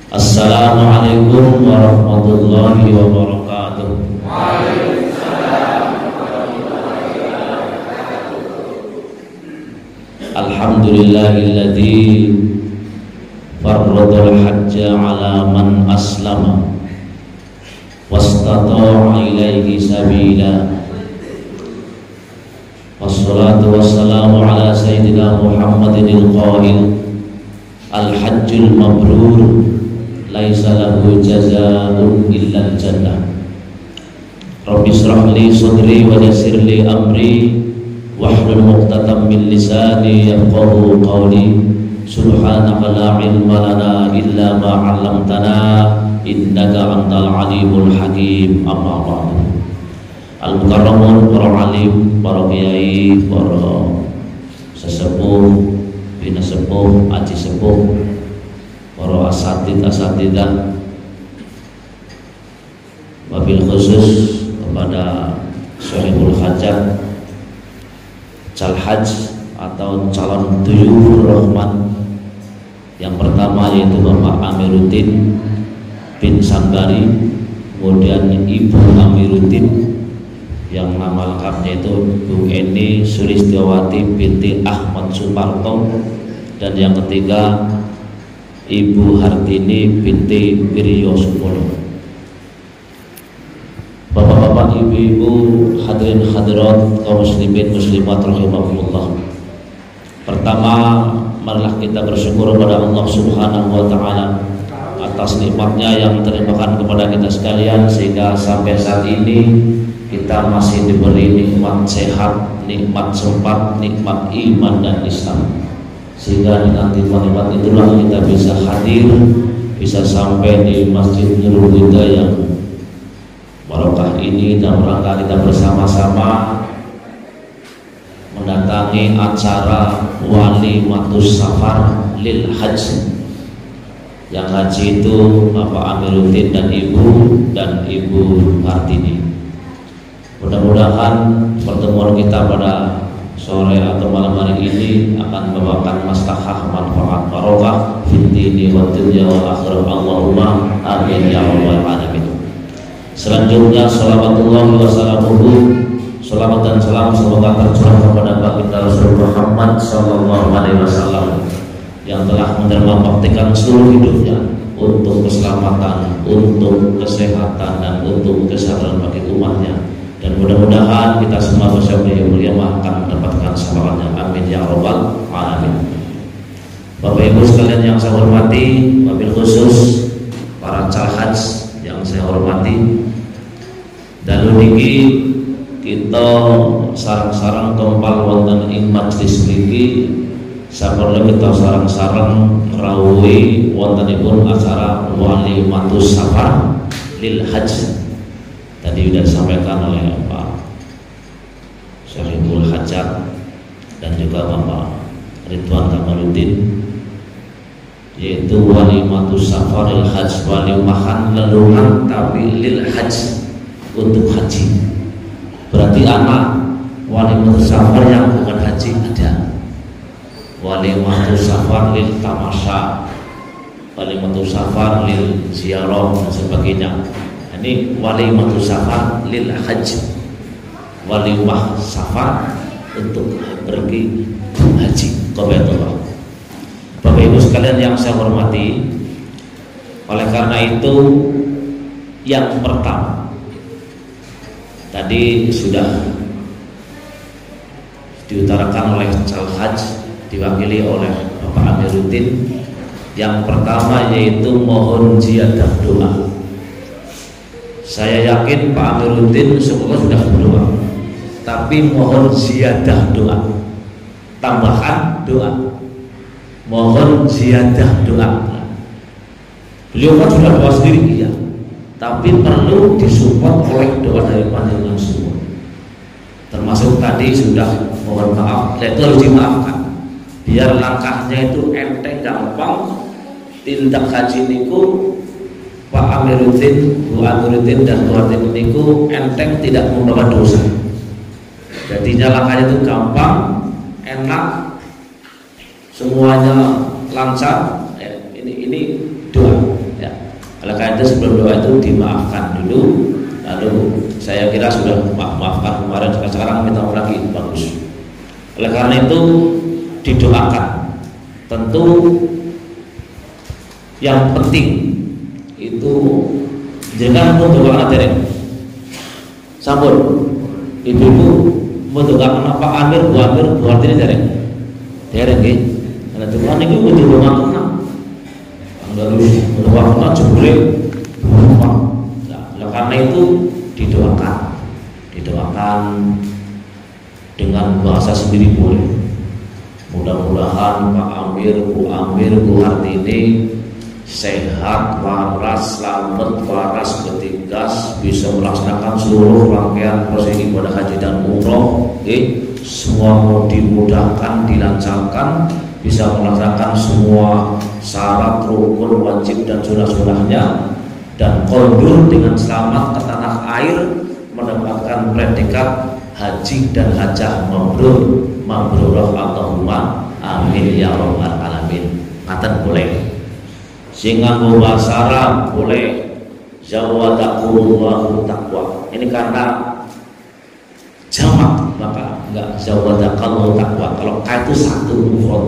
Assalamualaikum warahmatullahi wabarakatuh. Alhamdulillahilladzi farradal hajja ala man aslama wastata'a ilaihi sabila. Wassalatu wassalamu ala sayyidina Muhammadin al-qail al-hajjul mabrur laisa lahu jazaa'un illa al-jannah. Rabbi shrah li sadri wa yassir li amri wahlul 'uqdatam min lisani yafqahu qawli. Subhanaka la ilma lana illa ma 'allamtana innaka antal alimul hakim. Amma ba'du. Al-mukarramun, para alim, para kiai, para sesepuh, bina sepuh, aji sepuh, para asatidah, wabil khusus kepada Syariful Hajat, Calhaj atau calon duyur Rahman. Yang pertama yaitu Bapak Amiruddin bin Sambari, kemudian Ibu Amiruddin yang nama lengkapnya itu Bu Eni Sulistiawati binti Ahmad Suparto, dan yang ketiga Ibu Hartini binti Wiryo Sumolo. Bapak-bapak, ibu-ibu, hadirin hadirat kaum muslimin muslimat rahimakumullah. Pertama, marilah kita bersyukur kepada Allah Subhanahu wa taala atas nikmatnya yang terlimpahkan kepada kita sekalian, sehingga sampai saat ini kita masih diberi nikmat sehat, nikmat sempat, nikmat iman dan Islam. Sehingga dengan nikmat-nikmat itulah kita bisa hadir, bisa sampai di Masjid Nurul Huda yang barokah ini, dan rangka kita bersama-sama mendatangi acara Walimatus Safar lil Hajj. Yang haji itu Bapak Amiruddin dan Ibu Hartini. Mudah-mudahan pertemuan kita pada sore atau malam hari ini akan membawakan maslahah, manfaat, barokah fid dini wa dunya wal akhirah. Allahumma amin ya rabbal alamin. Selanjutnya salawatullah wa salamuhu, salawat dan salam semoga tercurah kepada baginda Rasul Muhammad sallallahu alaihi wasallam yang telah menerima baktikan seluruh hidupnya untuk keselamatan, untuk kesehatan, dan untuk kesejahteraan bagi umatnya. Dan mudah-mudahan kita semua bersama yang mulia akan mendapatkan salawatnya. Amin ya rabbal alamin. Bapak Ibu sekalian yang saya hormati, wabil khusus para calhaj yang saya hormati, dalu niki kita sarang-sarang kempal wonten ing majelis mriki saperlu kita sarang-sarang rawuhi wontenipun acara Walimatus Safar lil Hajj. Tadi sudah disampaikan oleh Pak Syariful Hajat dan juga Bapak Ridwan Kamaluddin, yaitu Walimatus Safar lil Hajj, walimahan leluhan tapi lil Hajj, untuk haji. Berarti anak Walimatus Safar yang bukan haji ada. Walimatus Safar lil tamasya, Walimatus Safar lil ziarah dan sebagainya. Ini Walimatus Safar lil Hajj, walimah safar untuk pergi haji ke Baitullah. Bapak Ibu sekalian yang saya hormati, oleh karena itu yang pertama tadi sudah diutarakan oleh Calhaj diwakili oleh Bapak Amiruddin. Yang pertama yaitu mohon ziyadah doa. Saya yakin Pak Amiruddin semoga sudah berdoa, tapi mohon ziyadah doa, tambahan doa, mohon ziyadah doa. Beliau kan sudah doa sendiri ya, tapi perlu disupport oleh doa dari panjenengan semua. Termasuk tadi sudah mohon maaf, itu harus dimaafkan, biar langkahnya itu enteng gampang. Tindak haji niku Pak Amiruddin, Bu Amiruddin dan Bu Hartini niku enteng, tidak membawa dosa. Jadinya langkahnya itu gampang, enak, semuanya lancar. Ini doa. Ya. itu sebelum doa itu dimaafkan dulu. Lalu saya kira sudah maafkan kemarin, sekarang minta maaf lagi, bagus. Oleh karena itu didoakan. Tentu yang penting itu jangan mendoakan dereng. Sampun ibu-ibu mendoakan apa Amir, Bu Amir, Bu Artini dereng. Dereng nggih. Karena Tuhan itu kudu doakan. Harus mendoakan jebule. Nah, karena itu didoakan dengan bahasa sendiri boleh. Mudah-mudahan Pak Amir, Bu Hartini sehat, waras, selamat, waras, bertugas, bisa melaksanakan seluruh rangkaian proses ibadah haji dan umroh. Semua mau dimudahkan, dilancarkan, bisa melaksanakan semua syarat, rukun, wajib dan sunah-sunahnya, dan kondur dengan selamat ke tanah air, mendapatkan predikat haji dan hajah mabrur, mabrurah Allahumma amin ya rabbal alamin. Ngaten boleh. Sing nganggo bahasa Arab boleh. Zawadakumullahu taqwa. Ini karena jamak, maka enggak zawadakallahu taqwa. Kalau ka itu satu mufrad.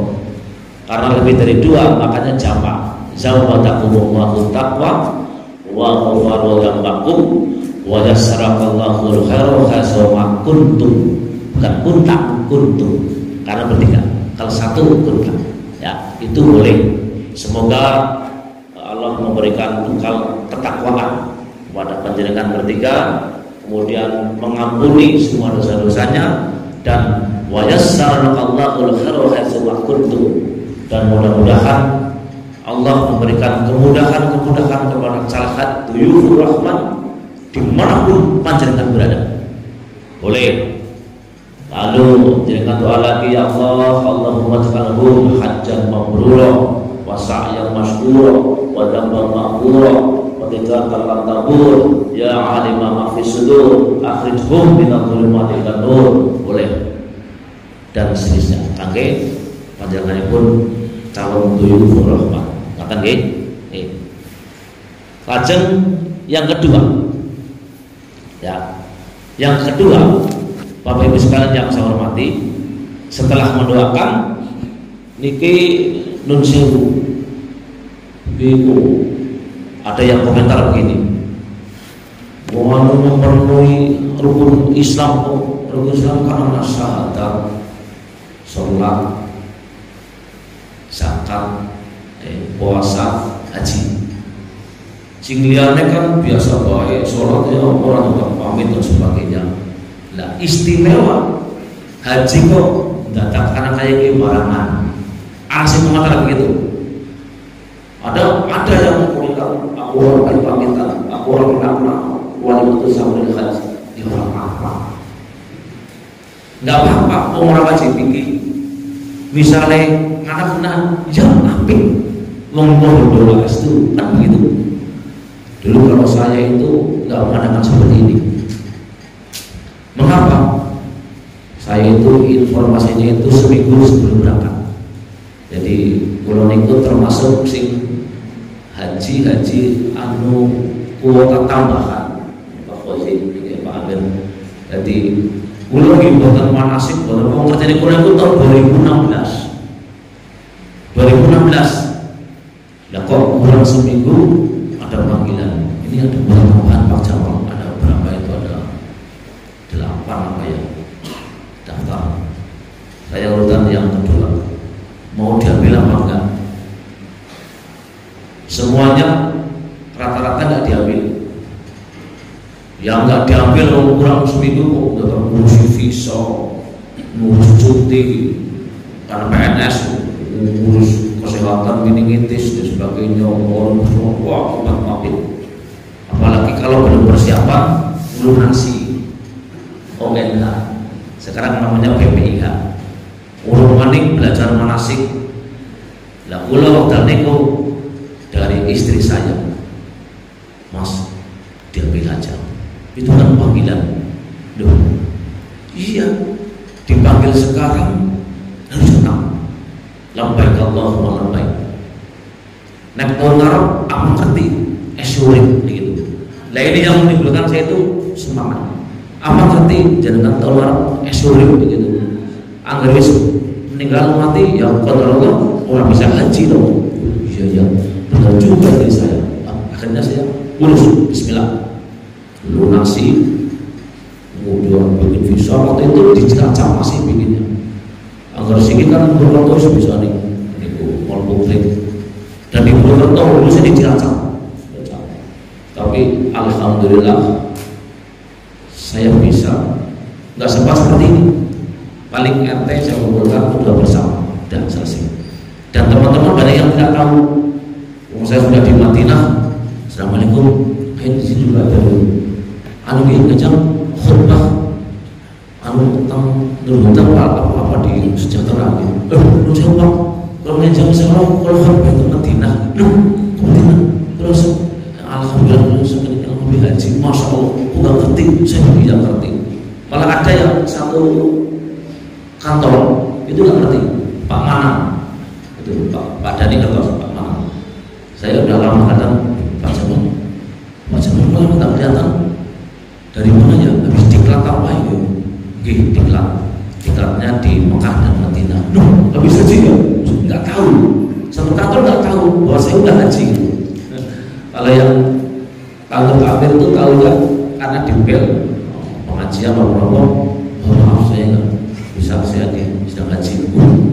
Karena lebih dari dua, makanya jamak. Zawadakumullahu taqwa wa ghafara dzambakum wa yassarakallahu khairan hasama kuntum. Bukan kuntum. Karena bertiga. Kalau satu kuntum. Ya, itu boleh. Semoga Allah memberikan bekal ketakwaan kepada panjenengan bertiga, kemudian mengampuni semua dosa-dosanya, dan wa yassarakallahu khairan hasama kuntum. Dan mudah-mudahan Allah memberikan kemudahan kepada salahat duyufur rahman dimanapun panjenengan berada. Boleh. Lalu jangan doa lagi, ya Allah, Allahumma ja'alhu hajjan mabrura wa sa'yan mashkura wa dhanban maghfura wa tijaran lan tabur ya alima ma fi sudur akhrijhum minadh dhulumati ilan nur. Boleh. Dan seterusnya. Kangge panjenenganipun calon duyufur rahman. Ngaten nggih? Lajeng yang kedua. Ya. Yang kedua, Bapak Ibu sekalian yang saya hormati, setelah mendoakan niki nun sewu. Ada yang komentar begini. Mau memenuhi rukun Islam karena syahadat, sholat, zakat, puasa, haji. Sing liyane kan biasa bae, sholat ya orang tukang pamit dan sebagainya. Nah, istimewa haji kok datang karena kayak barangan. Asik mengatakan begitu. Ada yang mengatakan aku orang pamitan, aku orang kenapa wali itu sama dengan haji. Ya orang apa? Nggak apa-apa, orang haji tinggi. Misalnya anak-anak yang apik ngomong doa itu kan begitu. Dulu kalau saya itu nggak mengadakan seperti ini. Mengapa? Saya itu informasinya itu seminggu sebelum berangkat. Jadi kalau itu termasuk sing haji anu kuota tambahan Pak Fauzi, Pak Amir. Jadi kalau buatan manasik, buatan pengertian Quran itu tahun 2016. Nah kok kurang seminggu ada panggilan. Ini ada tambahan Pak Jamal. Ada berapa itu? Ada 8 apa ya daftar. Saya urutan yang kedua. Mau diambil apa enggak? Semuanya rata-rata enggak diambil. Yang enggak diambil kurang seminggu kok udah ngurus visa, ngurus cuti karena PNS, ngurus kesehatan meningitis dan sebagainya, orang wah mabit. Apalagi kalau belum persiapan lunasi ONH, sekarang namanya PPIH. Urung maning belajar manasik. Lah kula wekdal niku dari istri saya, Mas, diambil aja. Itu kan panggilan. Loh, iya, dipanggil sekarang harus tenang. Labbaik Allahumma labbaik. Nek mau ngarep aku ngerti. sulit gitu. Nah ini yang menimbulkan saya itu semangat. Apa ngerti jangan tahu orang sulit begitu. Angger wis meninggal mati ya qadar Allah orang bisa haji loh. Iya benar juga dari saya. Akhirnya saya urus bismillah. Lunasi kemudian bikin visa waktu itu di Cilacap masih bikinnya. Angger sini kan berfoto bisa nih niku mal publik. Dan di Purwokerto lulusnya di Cilacap. Tapi alhamdulillah saya bisa. Nggak sempat seperti ini. Paling RT saya kumpulkan sudah bersama dan selesai. Dan teman-teman banyak yang tidak tahu. Saya sudah di Madinah. Assalamualaikum. Di sini juga ada anu ini ngajak khutbah anu tentang nurhutang apa di sejahtera gitu. Lu siapa? Kalau ngajak misalnya kalau khutbah itu Madinah, Madinah. Terus alhamdulillah saya lebih haji. Masya Allah, aku nggak ngerti, saya tidak ngerti. Malah ada yang satu kantor itu nggak ngerti, Pak Manang itu Pak Dhani Kertos, Pak Manang. Saya udah lama kadang Pak Jamal malah nggak kelihatan dari mana ya, habis diklat apa itu? Diklatnya di Mekah dan Madinah. Habis haji ya? Nggak tahu, satu kantor nggak tahu bahwa saya udah haji. Kalau yang kantor kafir itu tahu ya, karena di bel pengajian apa maaf saya nggak bisa, saya sedang haji,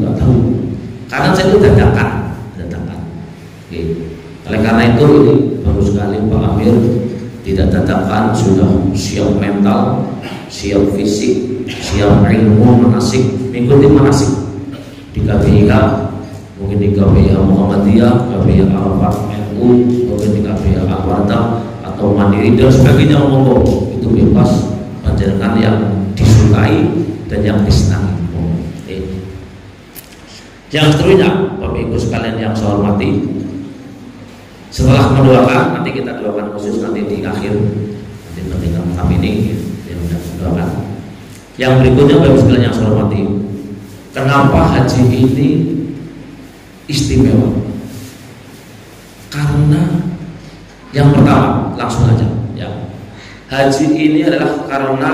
nggak tahu. Karena saya itu dadakan. Oke. Oleh karena itu ini bagus sekali Pak Amir tidak dadakan, sudah siap mental, siap fisik, siap ilmu, manasik, mengikuti manasik di KPIK, mungkin di KPIK Muhammadiyah, KPIK Al-Fatah NU, mungkin di KPIK Al-Fatah atau Mandiri dan sebagainya. Monggo itu bebas, panjenengan yang disukai dan yang disenangi. Yang seterusnya Bapak Ibu sekalian yang saya hormati, setelah mendoakan, nanti kita doakan khusus nanti di akhir, nanti pentingkan kami ini yang sudah mendoakan. Yang berikutnya Bapak Ibu sekalian yang saya hormati, kenapa haji ini istimewa? Karena yang pertama langsung aja ya, haji ini adalah karena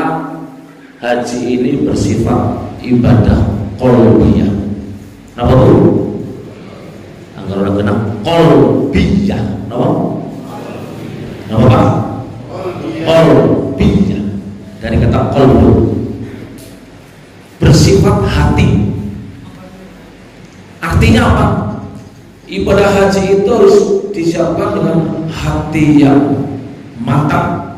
haji ini bersifat ibadah qalbiyah. Apa tuh? Anggar orang kenal qalbiyah. Apa? Pak? Qalbiyah. Dari kata qalbu, bersifat hati. Artinya apa? Ibadah haji itu harus disiapkan dengan hati yang mantap,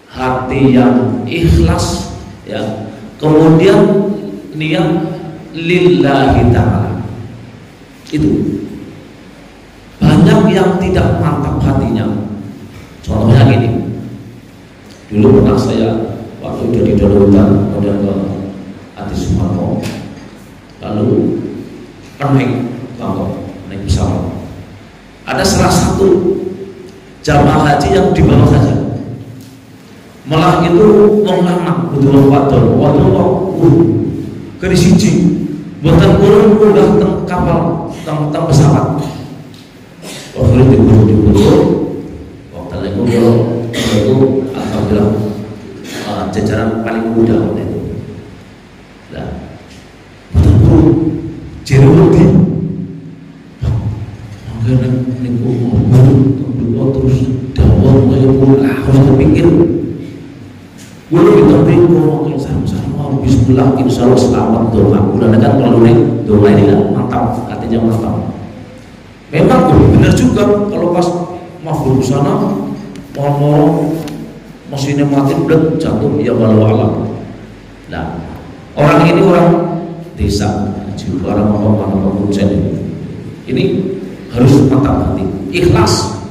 hati yang ikhlas, ya. Kemudian niat lillahi ta'ala. Itu banyak yang tidak mantap hatinya. Contohnya gini, dulu pernah saya waktu itu di Donohutan kemudian ke Adi Sumarmo, lalu naik pesawat. Ada salah satu jamaah haji yang di bawah saja, malah itu mengamak betul waktu ke siji buatan kurun udah teng kapal teng pesawat. Waktu diburu waktu itu alhamdulillah jajaran paling muda waktu itu. Nah, buatan kurun jerudi mungkin niku mau terus dawon kayak pula harus terpikir. Gue lebih terpikir ngomongin sama bismillah insya Allah selamat doa. Udah kan kalau doa ini kan mantap, artinya mantap. Memang benar juga kalau pas mau ke sana mau mesinnya mati udah jatuh ya walau alam. Nah orang ini orang desa, juga orang apa ini harus mantap hati, ikhlas,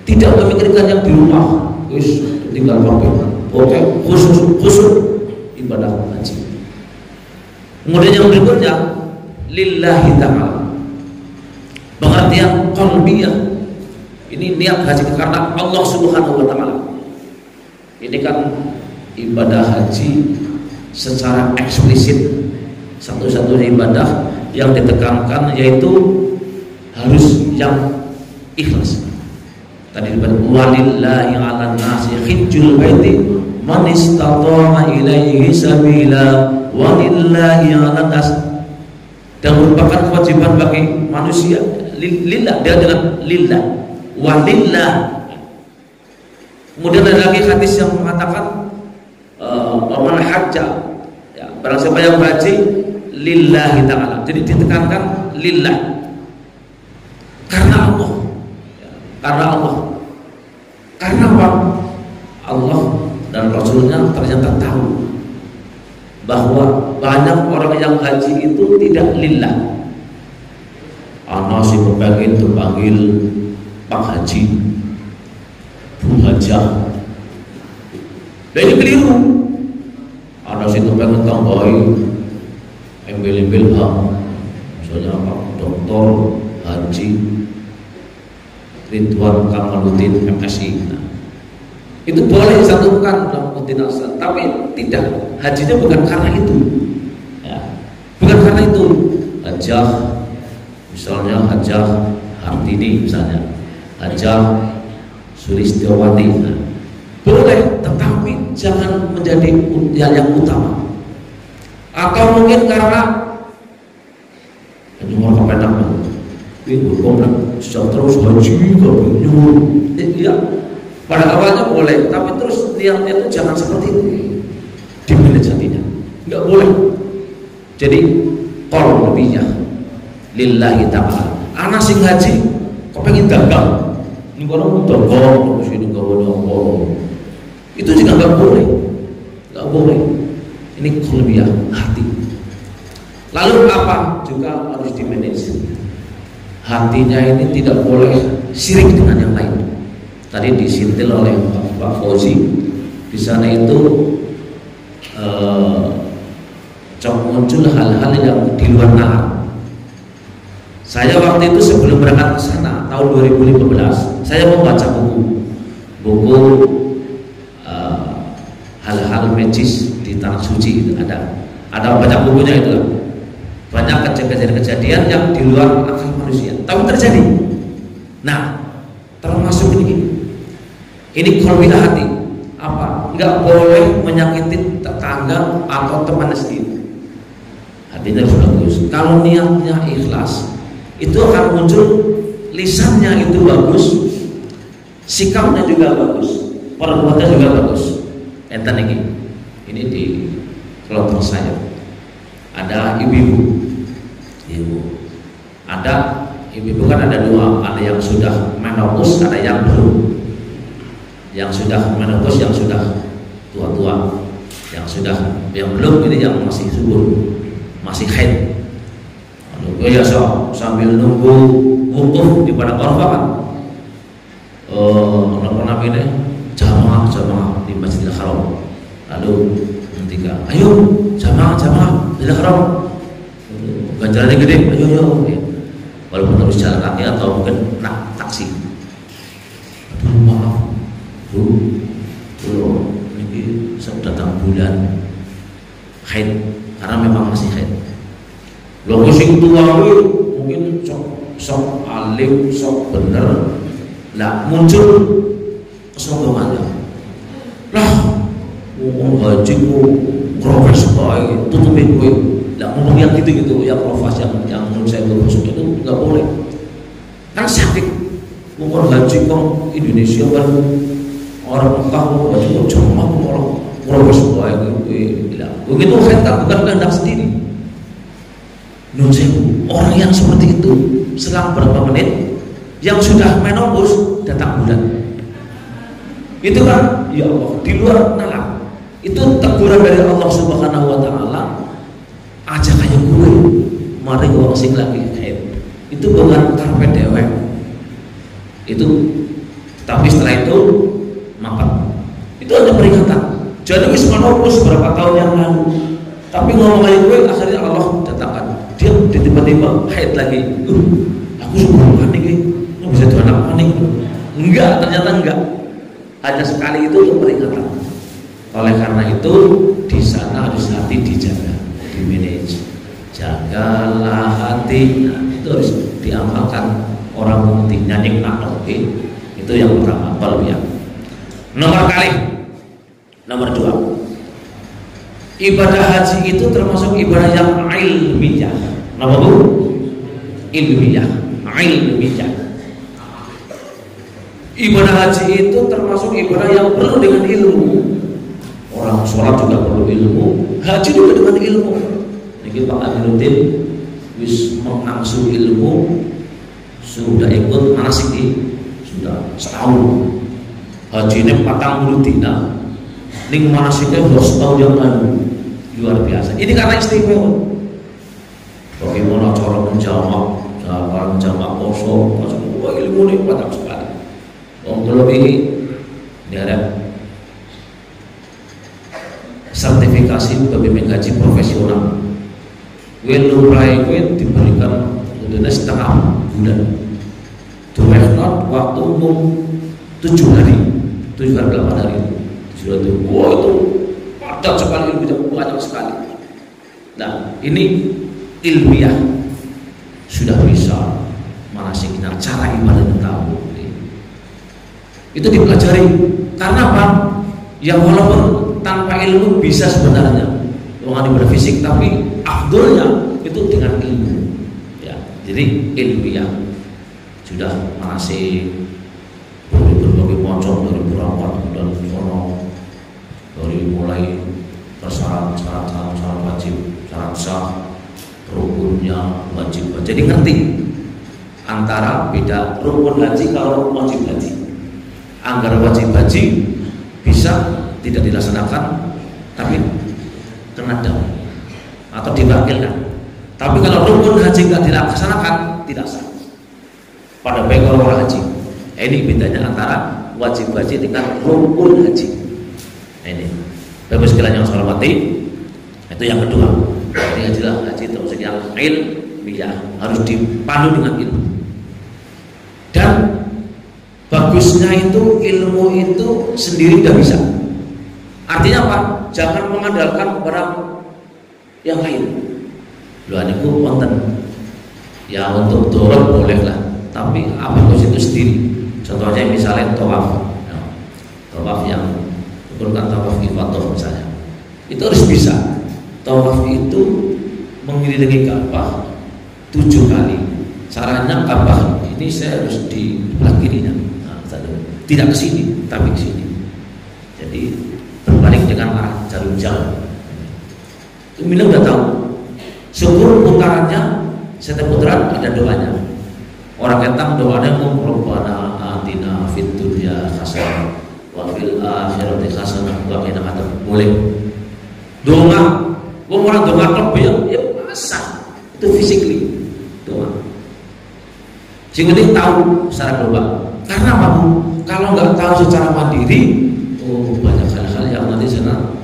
tidak memikirkan yang di rumah, wis tinggal pakai. Oke, khusus ibadah haji. Kemudian yang berikutnya lillahi ta'ala, pengertian qalbiyah. Ini niat haji karena Allah Subhanahu wa ta'ala. Ini kan ibadah haji secara eksplisit satu-satunya ibadah yang ditekankan yaitu harus yang ikhlas. Tadi walillahi 'alan nasi hijjul baiti man istata'a ilaihi sabila walillahi 'alan nas, dan merupakan kewajiban bagi manusia lillah, dia dengan lillah walillah. Kemudian ada lagi hadis yang mengatakan man hajja, ya, barang siapa yang haji lillahi ta'ala, jadi ditekankan lillah, karena Allah. Karena Allah, karena apa? Allah dan Rasulnya ternyata tahu bahwa banyak orang yang haji itu tidak lillah. Ana sing kepengin terpanggil Pak Haji, Bu Hajah. Dan ini keliru. Ana sing kepengin tambahi embel-embel misalnya Pak Doktor Haji Ridwan Kamaluddin MSI. Nah, itu boleh disatukan dalam kontinu, tapi tidak, hajinya bukan karena itu, ya, bukan karena itu. Hajah misalnya Hajah Hartini, misalnya Hajah Sulistiawati, nah, boleh, tetapi jangan menjadi yang utama. Atau mungkin karena orang kepenak hukum sejak terus haji nyuruh, ya, pada awalnya boleh, tapi terus niatnya itu jangan seperti itu, dimanage hatinya, nggak boleh. Jadi kalau lebihnya lillahi ta'ala, anak sing haji kepengen dagang, ini orang dagang terus ini nggak boleh, itu juga nggak boleh, nggak boleh. Ini kelebihan hati. Lalu apa juga harus dimanage? Hatinya ini tidak boleh syirik dengan yang lain. Tadi disintil oleh Pak Fauzi. Di sana itu muncul hal-hal yang di luar nalar. Saya waktu itu sebelum berangkat ke sana tahun 2015, saya membaca buku hal-hal magis di tanah suci itu ada banyak bukunya itu. Banyak kejadian yang di luar akal manusia, tapi terjadi. Nah, termasuk ini kolbina hati. Apa? Nggak boleh menyakiti tetangga atau teman sendiri. Hatinya harus bagus. Kalau niatnya ikhlas, itu akan muncul, lisannya itu bagus, sikapnya juga bagus, perbuatannya juga bagus. Enten ini di kelompok saya ada ibu-ibu. Ada ibu-ibu kan ada dua, ada yang sudah menopause, ada yang belum. Yang sudah menopause, yang sudah tua-tua, yang belum ini yang masih subur, masih haid. Ya sambil nunggu wukuf di padang Arafah kan, apa namanya, jamaah di Masjidil Haram. Lalu ketika ayo jamaah Masjidil Haram, ganjarannya gede, ayo. Walaupun harus jalan kaki atau mungkin nak taksi. Aduh maaf Bu, ini datang bulan haid, karena memang masih haid. Loh sing tua mungkin sok alim, sok bener, lah muncul kesombongannya. Lah ngomong haji profes baik, tutupin gue. Lah ngomong yang gitu yang profes yang menurut saya itu nggak boleh. Kan sakit ngomong haji kok Indonesia kan orang Mekah ngomong haji kok cuma orang profes baik gue. Lah begitu kan bukan kehendak sendiri. Orang yang seperti itu selang berapa menit yang sudah menopause datang bulan, itu kan ya Allah di luar nalar. Itu teguran dari Allah Subhanahu wa Ta'ala, aja kayak gue mari gue sing lagi haid. Itu bukan karpet dewek itu, tapi setelah itu makan. Itu ada peringatan. Jadi wis menopause berapa tahun yang lalu, tapi ngomong kayak gue akhirnya Allah datangkan dia tiba-tiba haid lagi. Aku suka panik ini bisa tuh anak panik. Enggak, ternyata enggak. Hanya sekali itu untuk peringatan. Oleh karena itu di sana harus hati dijaga, di manage. Jagalah hati. Nah, itu harus diamalkan orang mukti nyanyi nak Itu yang pertama, kelebihan. Nomor dua, ibadah haji itu termasuk ibadah yang ilmiah. Apa bu? Ilmiah. Ibadah haji itu termasuk ibadah yang perlu dengan ilmu. Orang sholat juga perlu ilmu, haji juga dengan ilmu. Ini Pak Aminuddin wis mengangsu ilmu, sudah ikut manasik sudah setahun. Haji ini 40 dina, ning manasiknya sudah setahun yang lalu, luar biasa. Ini karena istimewa. Bagaimana cara menjamak poso, wah ilmu ini banyak sekali. Kalau ini ada sertifikasi pembimbing haji profesional. Lumrah itu diberikan setengah bulan. To have not waktu umum 7 hari 8 hari. Wah itu padat sekali, banyak sekali. Nah ini ilmiah, sudah bisa manasiknya, cara ibadah tahu. Itu dipelajari. Karena apa? Yang walaupun tanpa ilmu bisa sebenarnya orang ibadah fisik, tapi afdolnya itu dengan ilmu. Ya, jadi ilmiah sudah manasik berbagai macam dari berawat dan dari mulai syarat wajib, syarat sah, rukunnya, wajib. Jadi ngerti antara beda rukun haji kalau wajib haji. Anggaran wajib haji bisa tidak dilaksanakan tapi kena dam atau diwakilkan. Tapi kalau rukun haji tidak dilaksanakan tidak sah. Pada baik kalau orang haji. Ini bedanya antara wajib haji dengan rukun haji. Ini Bapak sekalian yang saya hormati, itu yang kedua. Jadi haji termasuk yang ilmiah, harus dipandu dengan ilmu. Dan bagusnya itu ilmu itu sendiri tidak bisa. Artinya apa? Jangan mengandalkan orang yang lain. Lu aniku konten. Ya untuk dorong bolehlah, tapi apa itu sendiri. Contohnya misalnya tawaf, tawaf yang bukan tawaf ifadah misalnya, itu harus bisa. Tawaf itu mengelilingi Ka'bah 7 kali. Caranya Ka'bah ini saya harus di belah kirinya, tidak ke sini, tapi ke sini. Jadi berbalik dengan arah jarum jam. Itu Mila udah tahu. Syukur putarannya, setiap putaran ada doanya. Orang ketang doanya Rabbana atina fid dunya hasanah wa fil akhirati hasanah wa qina adzabannar. Boleh. Doa, orang doa lebih ya masa itu physically doa. Sehingga dia tahu secara global. Karena apa Bu? Kalau nggak tahu secara mandiri, banyak hal-hal yang nanti sana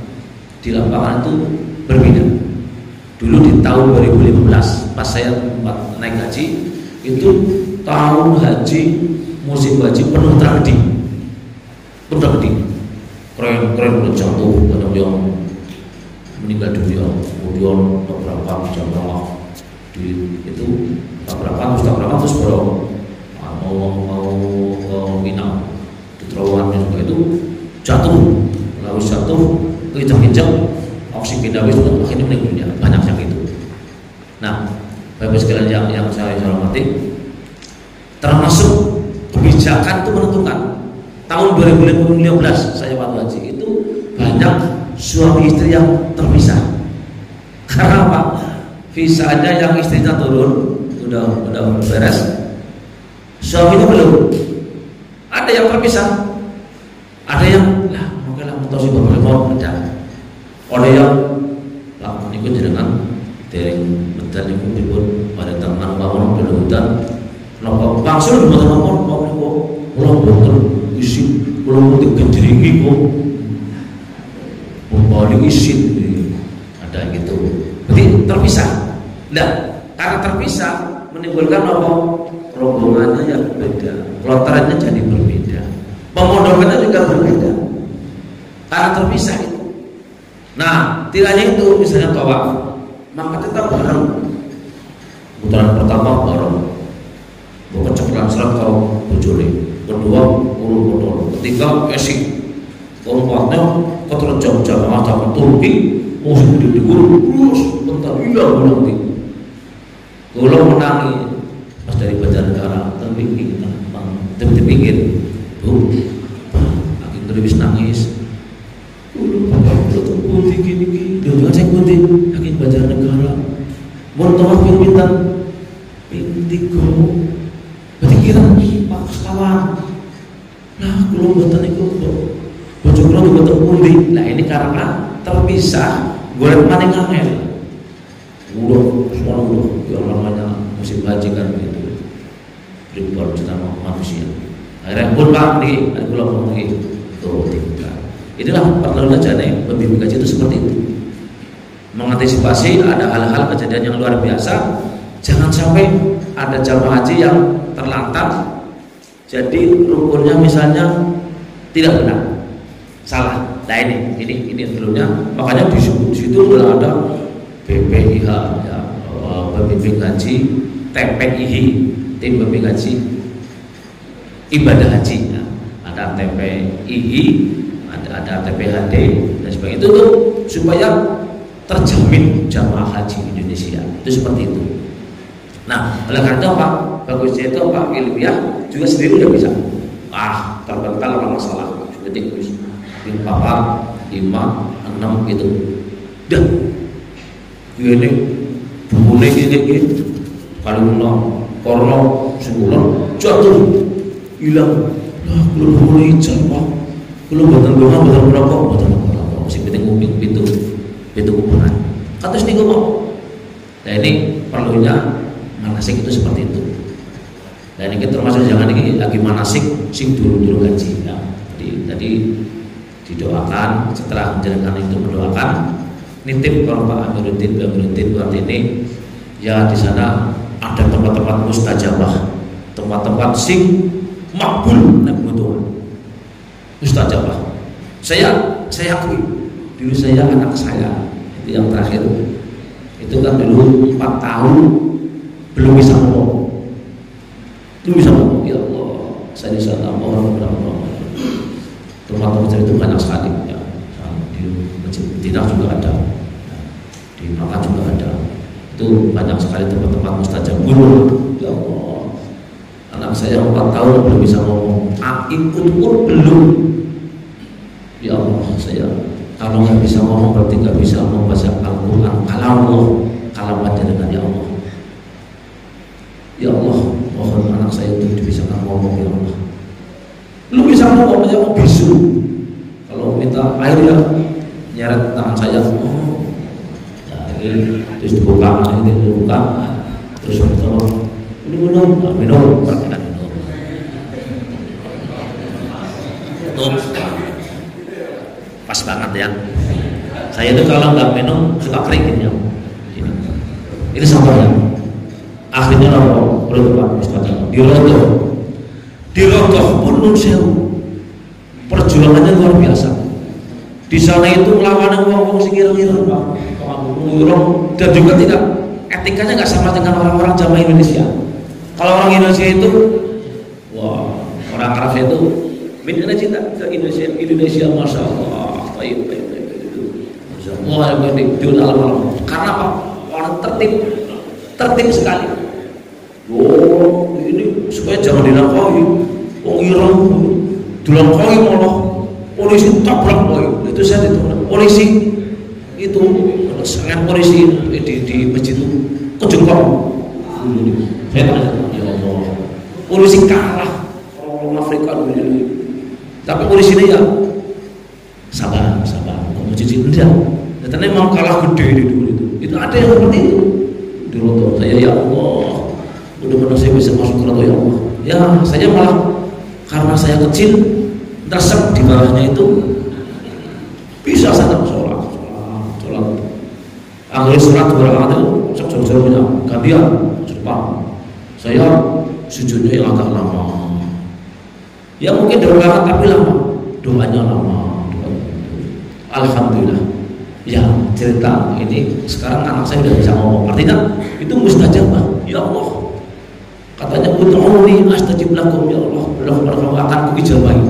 di lapangan itu berbeda. Dulu di tahun 2015 pas saya naik haji, itu tahun haji musim haji penuh tragedi, keren jatuh, ada yang meninggal dunia, kemudian beberapa jamaah di itu beberapa terus baru mau ke Minang di terowongan juga itu jatuh, lalu jatuh keinjak-injak oksigen habis, akhirnya meninggal dunia. Banyak yang itu. Nah, Bapak sekalian yang saya hormati, termasuk kebijakan itu menentukan. Tahun 2015 saya waktu haji itu banyak suami istri yang terpisah. Karena apa? Visanya yang istrinya turun udah beres, suaminya belum. Ada yang terpisah, ada yang mungkin mau si bapak mau ada. Ada yang ikut dengan dereng betul ikut pada tangan bangun di hutan. Nopo langsung di teman-teman mau pulang betul isi pulang di genjeringi kok balik isin ada gitu. Berarti terpisah. Nah, karena terpisah menimbulkan apa? Rombongannya yang berbeda, kloterannya jadi berbeda, pemondokannya juga berbeda karena terpisah itu. Nah, tidak hanya itu, misalnya tawaf, maka tetap bareng. Putaran pertama bareng, bukan coklat serat kau bujuri. Kedua sehingga esik kompatnya kotor jam-jam macam Turki musuh di terus bentar hilang nanti kalau menangi pas dari Banjarnegara tapi pikir bu lagi terus nangis putih gini dengan saya putih lagi Banjarnegara mau tolong pintan pintiku berarti kira pak sekawan nah kalau buatan itu bojo kula mboten pundi. Nah ini karena terpisah golek maning angel. Udah semua udah yang namanya musim haji kan gitu. Ribuan juta manusia. Akhirnya pun Pak nih, ada kula ngomong itu. Tuh tinggal. Inilah perlunya jane pembimbing haji itu seperti itu. Mengantisipasi ada hal-hal kejadian yang luar biasa. Jangan sampai ada jamaah haji yang terlantar. Jadi rukunnya misalnya tidak benar. Salah. Nah ini dulunya makanya di situ sudah ada BPIH ya, pembimbing haji, TPIH, tim pembimbing haji ibadah haji ya. Ada TPIH, ada TPHD dan sebagainya itu tuh supaya terjamin jamaah haji Indonesia itu seperti itu. Nah oleh karena itu Pak bagusnya itu Pak ilmiah juga sendiri udah bisa terbental orang masalah seperti itu. 4, 5, 6 gitu. Dah. Gini, bukunya gini. Kalau korno sebulan jatuh hilang. Lah, kalau bukunya hijau Pak. Kalau buatan merokok, masih penting nguping pintu kuburan. Kata sini kok. Nah ini perlunya manasik itu seperti itu. Dan ini termasuk jangan ini lagi manasik sing dulu gaji. Ya. Jadi didoakan setelah menjalankan itu mendoakan nitip kalau Pak Amiruddin berarti ini ya di sana ada tempat-tempat mustajabah, tempat-tempat sing makbul nek butuh mustajabah. Saya akui dulu saya anak saya itu yang terakhir itu kan dulu 4 tahun belum bisa ngomong ya Allah saya di sana mohon tempat-tempat itu banyak sekali ya. Di Masjid Madinah juga ada, di Makkah juga ada. Itu banyak sekali tempat-tempat mustajab. Ya Allah, anak saya 4 tahun belum bisa ngomong, ikut pun belum. Ya Allah, saya kalau nggak bisa ngomong berarti nggak bisa membaca Al-Quran. Kalau baca dengan ya Allah. Ya Allah, mohon anak saya itu bisa ngomong ya Allah. Lu bisa ngomong aja mau bisu. Kalau minta air ya nyeret tangan saya. Terus dibuka, terus minum, perkenan minum. Pas banget ya. Saya itu kalau nggak minum suka keringin ya. Ini sampahnya. Akhirnya nopo perlu Pak Ustaz. Dirogoh pun nun sewu. Perjuangannya luar biasa. Di sana itu melawan orang-orang sing ngira-ngira Pak. Dan juga tidak etikanya nggak sama dengan orang-orang jamaah Indonesia. Kalau orang Indonesia itu, wah orang Arab itu minta cinta ke Indonesia, masya Allah, baik. Wah baik karena apa? Orang tertib sekali. Oh ini supaya jangan dilangkaui. Wong Iran dilangkaui malah polisi tabrak boy. Itu saya ditolak polisi itu sangat polisi di masjid itu kejengkol. Saya tanya, ya Allah, polisi kalah orang Afrika dulu. Tapi polisi ini ya sabar, masjid itu dia. Ternyata memang kalah gede di dulu itu. Itu ada yang seperti itu. Di roto saya ya Allah, mudah-mudahan saya bisa masuk ke roto ya Allah. Ya saya malah karena saya kecil tersep di bawahnya itu bisa saya sholat. Akhirnya sholat berangkat itu saya punya gantian cepat. Saya sujudnya yang agak lama. Ya mungkin berangkat tapi lama, doanya lama. Alhamdulillah. Ya cerita ini sekarang anak saya sudah bisa ngomong. Artinya itu mustajabah. Ya Allah. Katanya ud'uni astajib lakum ya Allah. Belum akan kuijabahi.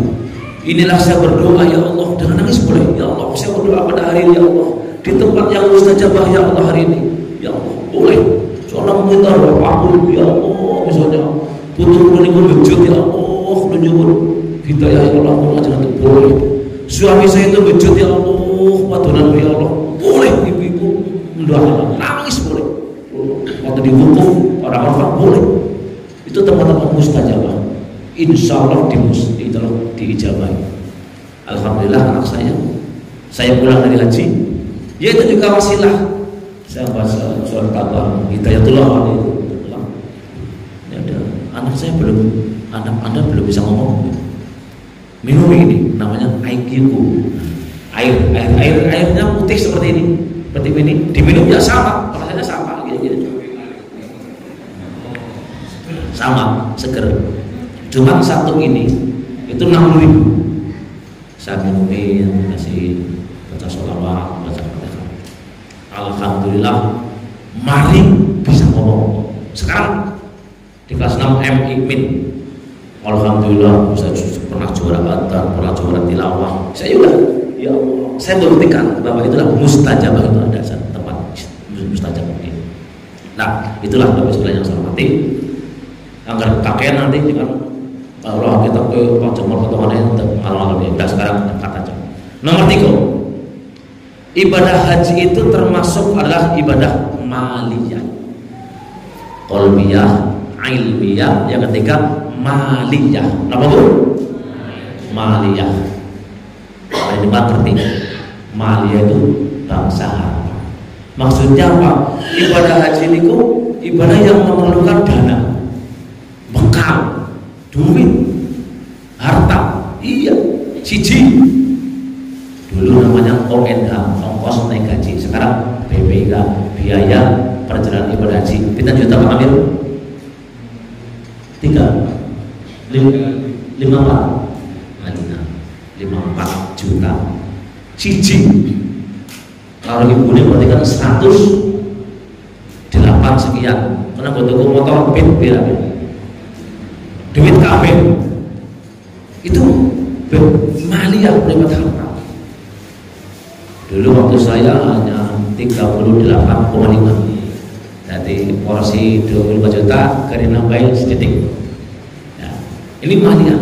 Inilah saya berdoa ya Allah, dengan nangis boleh. Ya Allah, saya berdoa pada hari ini ya Allah, di tempat yang mustajabah ya Allah hari ini. Ya Allah, boleh. Seorang minta apapun ya Allah, misalnya putus menikah bejut ya Allah, menjemput hidayah ya Allah, jangan boleh. Suami saya itu bejut ya Allah, padunan ya Allah, boleh. Ibu-ibu mendoakan, nangis boleh. Waktu dihukum orang-orang boleh. Itu tempat-tempat mustajabah. Insya Allah diijabah. Alhamdulillah anak saya pulang dari haji, ya itu juga wasilah. Saya baca surat Tabah, Hidayatullah ya ada anak Anda belum bisa ngomong, minum ini namanya aikiku, airnya putih seperti ini, diminum ya sama, rasanya sama gitu. Sama, seger. Cuma satu ini itu 60.000. Saya minumin, kasih baca sholawat, baca Fatihah. Alhamdulillah, mari bisa ngomong. Sekarang di kelas 6 Imin, alhamdulillah saya pernah juara adhan, pernah juara tilawah. Saya juga, ya Allah, saya buktikan bahwa itulah mustajabah, itu ada tempat mustajabah ini. Nah, itulah Bapak sekalian yang saya hormati. Agar kakek nanti dengan Allah kita ke Pak Jamal potongannya untuk malam ini. Nah, sekarang dekat aja. Nomor 3, ibadah haji itu termasuk adalah ibadah maliyah, qalbiyah, ilmiyah. Yang ketiga maliyah. Apa Bu? Maliyah. Ini ngerti. Maliyah itu bangsa harta. Maksudnya apa? Ibadah haji itu ibadah yang memerlukan dana, bekal, duit, harta. Iya, siji. Dulu namanya ONH, ongkos naik gaji. Sekarang BPK, biaya perjalanan ibadah haji. Kita juta Pak Amir? 54 juta. Siji. Kalau ibu ini berarti kan 108 sekian. Karena buat toko motor pin duit kabeh itu maliyah dapat harta. Dulu waktu saya hanya 38,5. Jadi porsi 25 juta karena nambahin sedikit. Ya, ini maliyah.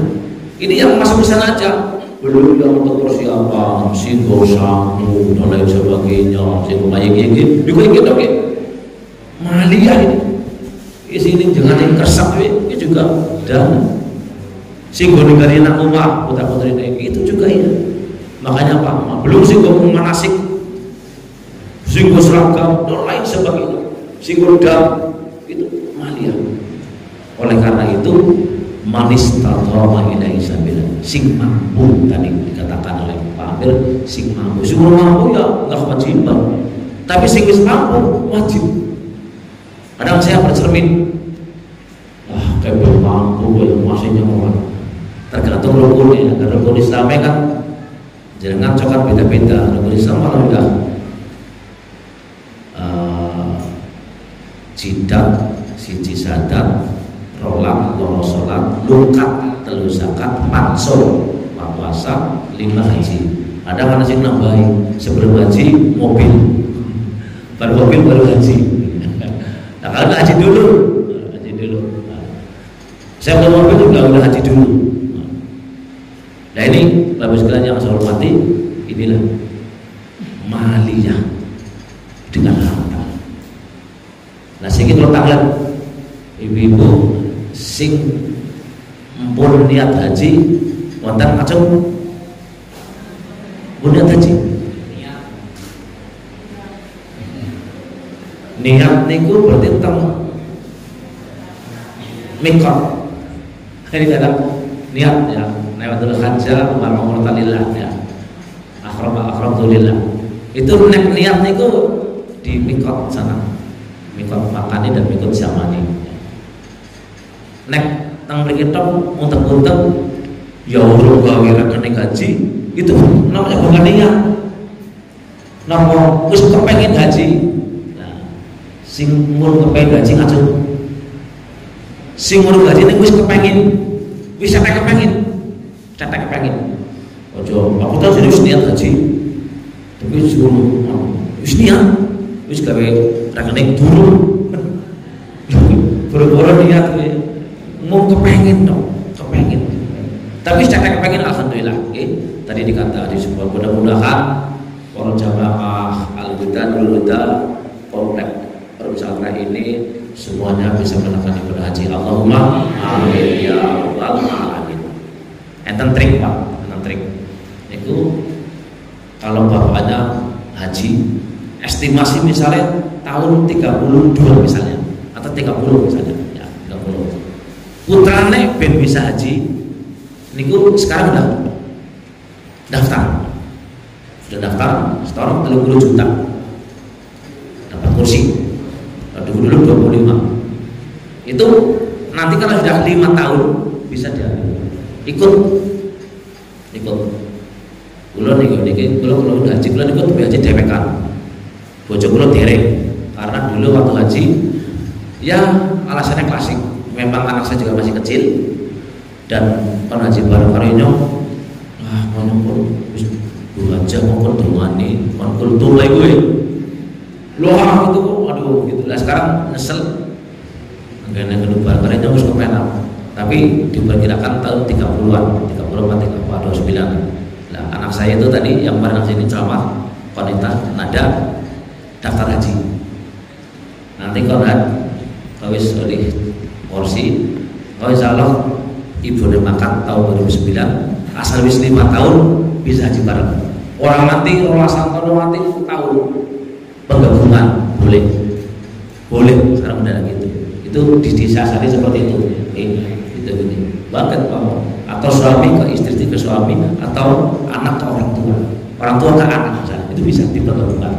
Ini yang masuk di sana aja. Belum yang untuk persiapan, singgo samu dan lain sebagainya, singgo mayik-mayik juga ikut oke. Maliyah ini. Di sini jangan yang kersap ini juga dan singgo negari anak umah putra-putri itu juga ya. Makanya apa? Belum singgo manasik, singgo seragam dan lain sebagainya, singgo dam itu maliyah. Oleh karena itu manis tatama ilahi sabila, sing mampu tadi dikatakan oleh Pak Amir, sing mampu. Sing mampu ya nggak kewajiban, tapi sing wis mampu wajib. Kadang saya bercermin, kayak belum mampu, belum masih nyaman. Tergantung rukunnya. Karena rukun Islamnya kan jangan coklat beda-beda. Rukun Islam malah udah jidat, siji sadat, rolang, loro sholat, lukat, telu zakat, pansor, puasa, 5 haji. Ada kan sih nambahin sebelum haji mobil, baru mobil baru haji. Nah kalau haji dulu, saya belum mobil juga udah haji dulu. Nah ini Bapak sekalian yang saya hormati, inilah maliyah dengan harta. Nah sedikit letakkan ibu-ibu sing empun niat haji wonten kacung niat haji. Niat niku berarti tentang mikot. Ini dalam niat ya, nawatul hajjah wa umratalillah ya. Akhramtulillah. Itu niat niku di mikot sana. Mikot makani dan mikot zamani. Nek tang mriki tok munteng-munteng ya urung gawe rekane gaji itu namanya bukan niat. Napa wis kepengin haji. Sing mun kepengin gaji ngajeng sing urung gaji ning wis kepengin cetek kepengin Ojo, aku tahu jadi niat haji, tapi suruh niat, wis gawe rekening dulu. Boro-boro niat mau kepengen dong, kepengen. Tapi secara kepengen alhamdulillah. Tadi dikata di sebuah mudah-mudahan para jamaah al-huda nul-huda komplek pesantren ini semuanya bisa melakukan ibadah haji. Allahumma amin ya rabbal alamin. Enten trik Pak, enten trik. Itu kalau bapaknya haji, estimasi misalnya tahun 32 misalnya atau 30 misalnya, ya 30. Putrane ben bisa haji, niku sekarang udah daftar, setorong 30 juta, dapat kursi. Dulu 25. Itu nanti kalau sudah 5 tahun bisa dia ikut. Kulo udah haji, kulo ikut haji DPK. Bojo kulo dereng karena dulu waktu haji ya alasannya klasik, memang anak saya juga masih kecil dan kon haji bareng-barengnya mau nyumpul wis aja mau dongane kon kultur lagi gue loh itu aduh gitu lah. Sekarang nyesel enggak ada kedua bareng-barengnya harus kepenak, tapi diperkirakan tahun 30-an 34, 29. Nah, anak saya itu tadi yang bareng sini ceramah wanita nada daftar haji. Nanti kalau wis di porsi, kalau insya Allah ibu makan tahun 2009, asal wis 5 tahun bisa haji bareng. Orang nanti rolasan tahun nanti tahun penggabungan boleh sekarang udah gitu. Itu disasari seperti itu. Itu gini banget Pak. Atau suami ke istri ke suami, atau anak ke orang tua ke anak misalnya, itu bisa dipertemukan.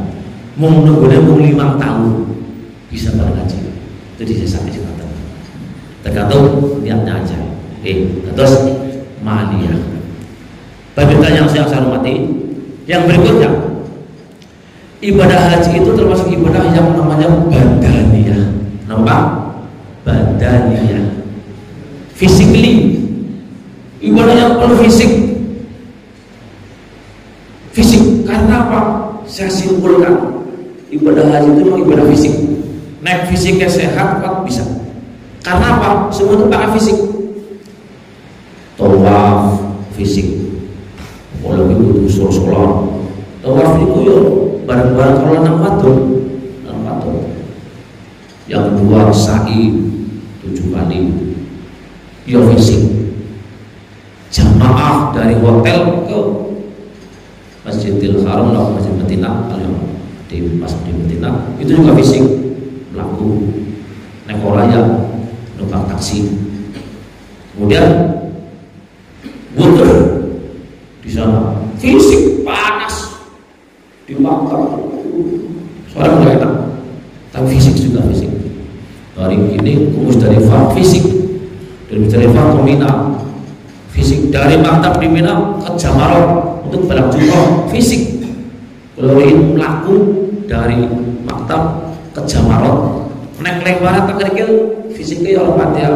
Mau nunggunya mau 5 tahun bisa bareng haji, itu disesati juga tergantung niatnya aja. Terus maliyah. Bagi yang saya hormati, yang berikutnya ibadah haji itu termasuk ibadah yang namanya badaniyah. Nampak? Badaniyah. Physically, ibadah yang perlu fisik karena apa? Saya simpulkan ibadah haji itu memang ibadah fisik. Naik fisiknya sehat kuat bisa. Karena apa? Semua itu pakai fisik. Tawaf fisik. Kalau itu sholat. Tawaf itu yo bareng-bareng kalau nang patung. Yang kedua sa'i 7 kali. Yo fisik. Jamaah dari hotel ke Masjidil Haram atau Masjid Madinah, di Masjid Madinah itu juga fisik, melaku naik raya, numpang taksi, kemudian wudur di sana fisik panas di Makkah, soalnya nggak enak, tapi fisik juga fisik. Hari ini Musdalifah fisik, dari Musdalifah ke Mina fisik, dari Maktab di Mina ke Jamarot untuk balap jumroh fisik. Kalau ingin melaku dari Maktab ke Jamarot naik lebaran tak kerikil fisiknya ya Allah ya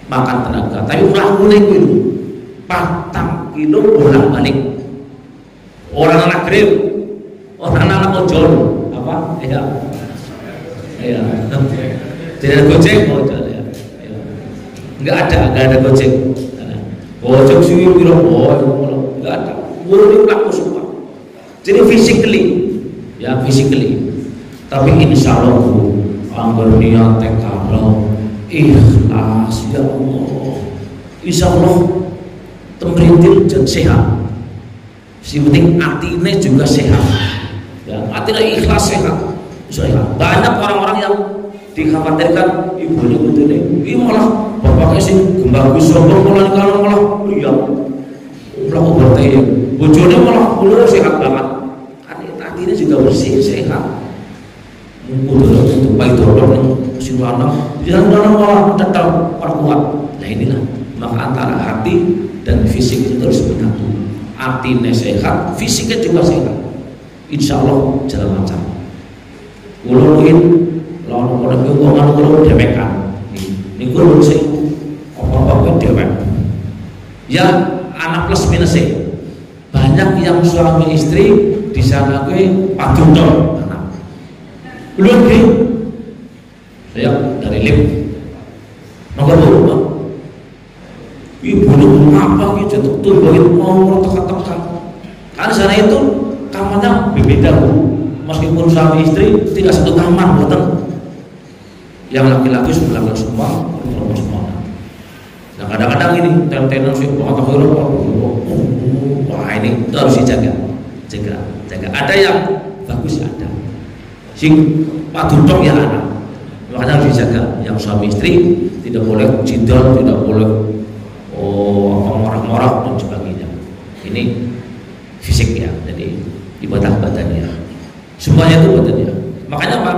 makan tenaga, tapi melaku itu 4 kilo bolak-balik. Orang anak grip, orang anak ojol apa? Ya. Tidak ada gojek ojol ya. Enggak ada gojek. Gojek sih bilang enggak ada. Murni pelaku semua. Jadi physically. Tapi insya Allah anggar niat tekaro ikhlas ya Allah. Insya Allah temritil dan sehat. Si penting hatinya juga sehat. Ya, hatinya ikhlas sehat. Sehat. Banyak orang-orang yang dikhawatirkan ibunya gitu nih. Ini malah bapaknya sih bagus sombong malah iya. Malah bertanya, bojone malah ulur sehat banget. Hatinya juga bersih sehat. Udah untuk baik dorong si lanang, jangan malah tetap kuat. Nah inilah maka antara hati dan fisik itu harus menyatu. Hatinya sehat, fisiknya juga sehat. Insya Allah jalan lancar. Ulungin lawan orang keuangan ulung dewekan. Ini ulung sih apa-apa dewek. Ya anak plus minus sih. banyak yang suami istri di sana gue padudon anak. Belum gue, saya dari lift, maka baru ibu lu apa gitu, tuh bagian mau teka-teka. Karena sana itu kamarnya berbeda bu, meskipun suami istri tidak satu kamar, betul. Yang laki-laki sebelah semua, perempuan semua. Nah kadang-kadang ini tenan sih, wah ini harus dijaga, jaga. Ada yang bagus ada, sing padudok ya anak, makanya harus dijaga. Yang suami istri tidak boleh jidol, tidak boleh marah-marah dan sebagainya. Ini fisik ya, jadi ibadah badannya. Semuanya itu badannya. Makanya apa?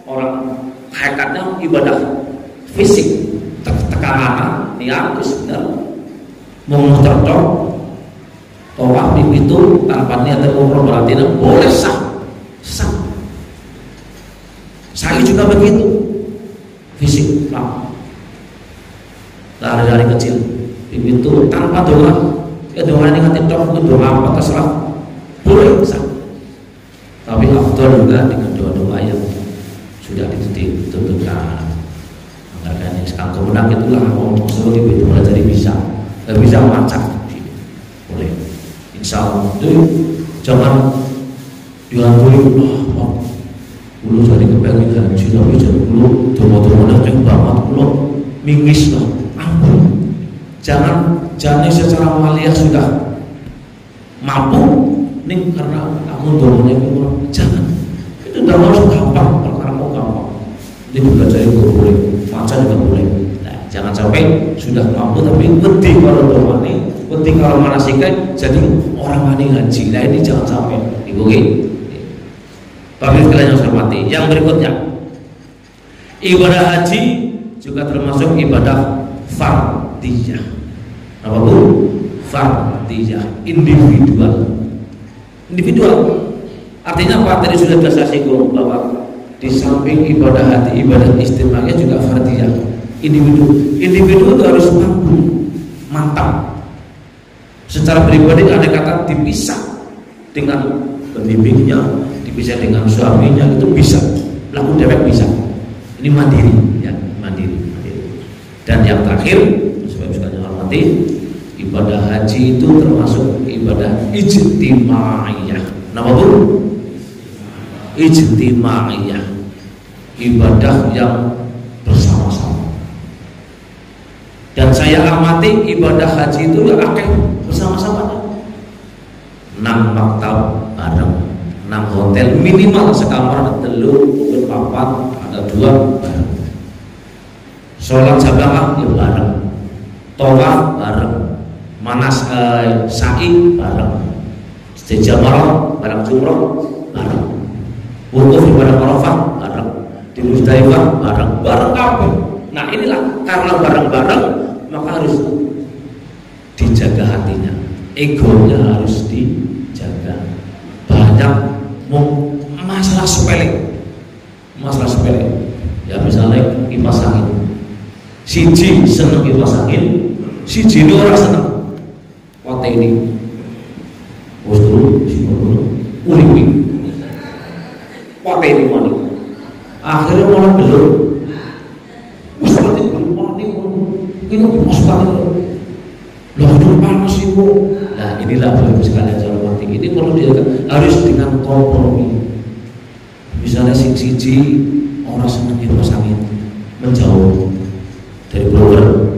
Orang hakikatnya ibadah fisik, tekanan, niat itu benar. Mau tertok, tawaf di itu tanpa niat dan umroh berarti boleh sah. Saya juga begitu, fisik, dari kecil. Itu tanpa doa, ya doa ini nggak tidak doa apa terserah, boleh sah. Tapi afdal juga dengan doa-doa yang sudah ditentukan. Makanya sekarang kemenang itulah mau suruh itu mulai jadi bisa, nggak bisa macam, boleh. Insya Allah itu jangan diantui dulu jadi kepengen haji tapi jadi dulu doa-doa yang banget dulu mingis lah, ampun. Jangan secara maliyah sudah mampu nih karena aku doanya kurang. Jangan, itu udah harus gampang, perkara mau gampang. Ini belajar juga boleh, maca juga boleh. Nah, jangan sampai sudah mampu tapi penting kalau doa nih, penting kalau manasiknya jadi orang mani ngaji. Nah ini jangan sampai dibuat. Tapi sekalian yang saya hormati, yang berikutnya ibadah haji juga termasuk ibadah fardiyah. Apa bu? Fardiyah, individual. Artinya apa? Tadi sudah saya singgung bahwa di samping ibadah hati, ibadah istimewanya juga fardiyah. Individu itu harus mampu, mantap. Secara pribadi ada kata dipisah dengan pembimbingnya, dipisah dengan suaminya, itu bisa. Laku dewek bisa. Ini mandiri, ya mandiri. Dan yang terakhir, supaya sekalian hormati, ibadah haji itu termasuk ibadah ijtimaiyah. Nama bu? Ijtimaiyah, ibadah yang bersama-sama. Dan saya amati ibadah haji itu ya akeh bersama-sama. 6 maktab bareng, 6 hotel minimal sekamar ada 3, mungkin 4, ada 2 bareng. Sholat jamaah ya bareng, tawaf bareng, manas sa'i bareng, jamarah bareng, jumroh bareng, wukuf di padang Arafah bareng, di Muzdalifah bareng kabeh. Nah inilah karena bareng-bareng maka harus dijaga hatinya, egonya harus dijaga. Banyak masalah sepele, ya misalnya kipas angin, siji seneng kipas angin, siji ini orang seneng waktu ini dulu unik waktu ini mana akhirnya malah belum seperti belum mati ini pasukan loh itu panas ibu. Nah inilah Bapak sekalian saya hormati, ini perlu dijaga, harus dengan kompromi. Misalnya siji orang seneng kipas angin menjauh dari blower,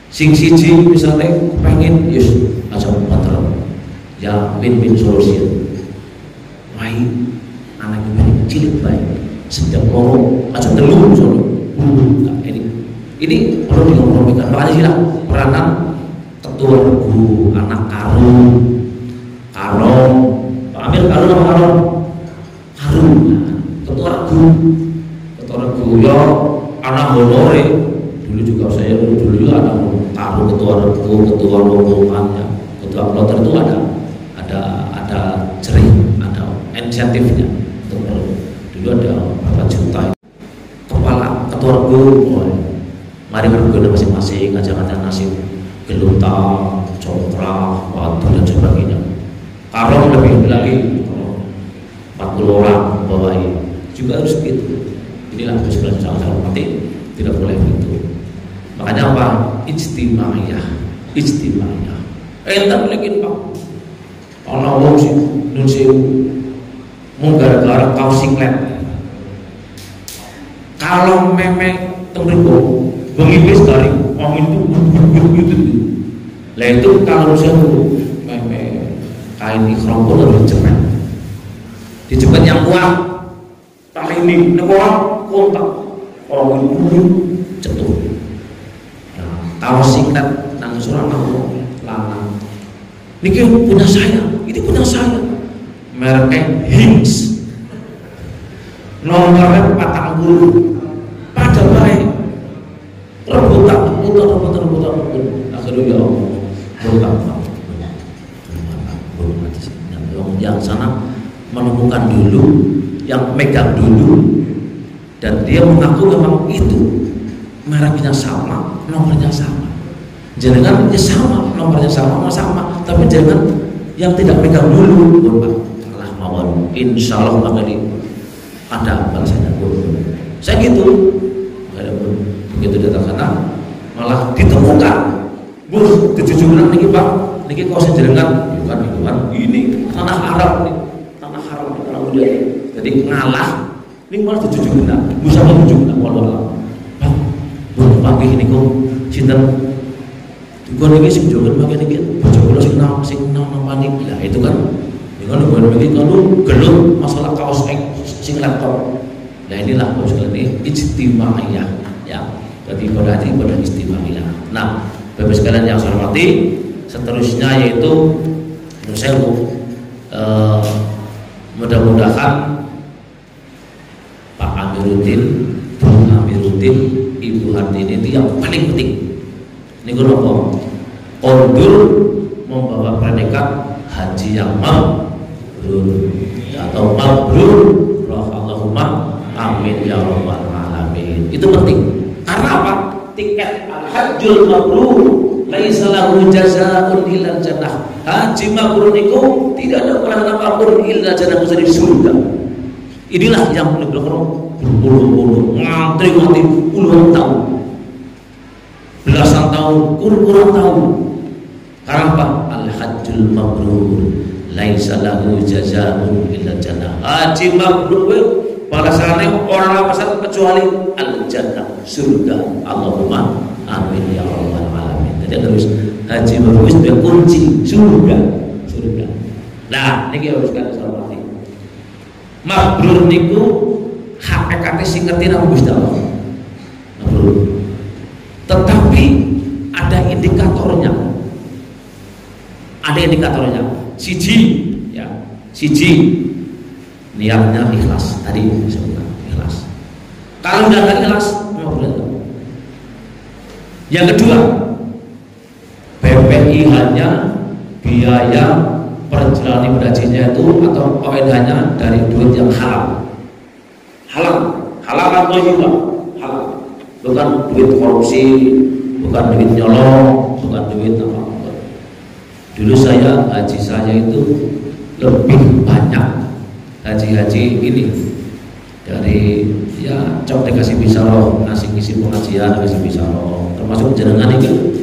siji misalnya pengen yus ajak baterai ya win-win solution. Baik anak ini cilik baik sedang loro ajak telur misalnya. Nah, ini perlu dikompromikan. Makanya sih lah peranan ketua regu, anak karung, Pak Amir karung apa karung? Karung, ketua regu ya anak honore. Dulu juga saya dulu juga ada karung ketua regu, ketua rombongannya, ketua kloter itu ada cering, ada insentifnya. Dulu ada berapa juta. Kepala ketua regu, mari berguna masing-masing, ngajak-ngajak nasib geluta, cokra, batu dan sebagainya. Kalau lebih lagi 40 orang bawahi juga harus begitu. Inilah kesimpulan sangat penting, tidak boleh begitu. Makanya apa? Ijtimaiyah. Entar lagi Pak. Ana wong sing nun sewu mung gara-gara kaos singlet. Kalau memang tengriku bengibis dari angin itu. Lah itu kalau saya memang kain ikhram pun harus dijepit. Dijepit yang kuat. Tali ini orang kontak orang itu jatuh. Nah, kaos singlet nang surah lanang. Niki punya saya, ini punya saya. Mereknya Hinks. Nomornya 40. Pada baik. Rebutan. Akhirnya ya Allah. Yang sana menemukan dulu, yang megang dulu, dan dia mengaku memang itu mereknya sama, nomornya sama. Jangan sama, nomornya sama, tapi jangan yang tidak megang dulu, Allah mawon. Insya Allah ada balasannya. Saya gitu, begitu datang sana, malah ditemukan. Bu, kejujuran niki Pak, niki kau sejenengan, bukan ini tanah Arab nih, tanah haram nih, tanah muda. Jadi ngalah, ini malah kejujuran, bisa menunjukkan walau Pak, bu pagi ini kok cinta. Gue lagi sing joget pakai dikit, coba lo sing namanya, ya itu kan, dengan gue lagi kalau gelut masalah kaos sing laptop, nah inilah kaos ini ijtimaiyah, ya, jadi pada istimewa. Nah, bapak sekalian yang saya hormati, seterusnya yaitu menurut saya mudah-mudahan Pak Amiruddin, Bu Amiruddin, Ibu Hartini itu yang paling penting. Ini kenapa? Kondur membawa predikat haji yang mabrur atau mabrur, Allahumma amin ya rabbal alamin. Itu penting. Karena apa? Tiket al-hajjul mabrur laisa lahu jazaa'un illa jannah. Haji mabrur itu tidak ada pelajaran apapun illa jannah, bisa di surga. Inilah yang benar-benar berpuluh-puluh ngantri puluhan tahun, belasan tahun, kurang tahun. Karena apa? Al-hajjul mabrur laisa lahu jazaa'un illa jannah. Haji mabrur balasannya orang apa kecuali al-jannah, surga. Allahumma amin ya rabbal alamin. Jadi terus haji mabrur itu kunci surga. Nah, niki harus kan hormati. Mabrur niku hakikate sing ngerti nang Gusti Allah. Mabrur. Tetapi ada indikatornya. Siji niatnya ikhlas. Tadi disebutkan ikhlas. Kalau tidak ikhlas, memang berat. Yang kedua, PPI hanya biaya perjalanan ibadah hajinya itu atau ONH-nya dari duit yang halal. Halal atau juga halal. Bukan duit korupsi, bukan duit nyolong, bukan duit apa. Dulu haji saya itu lebih banyak haji ini dari ya cok dikasih bisaroh, ngasih ngisi pengajian dikasih bisaroh, termasuk jenengan itu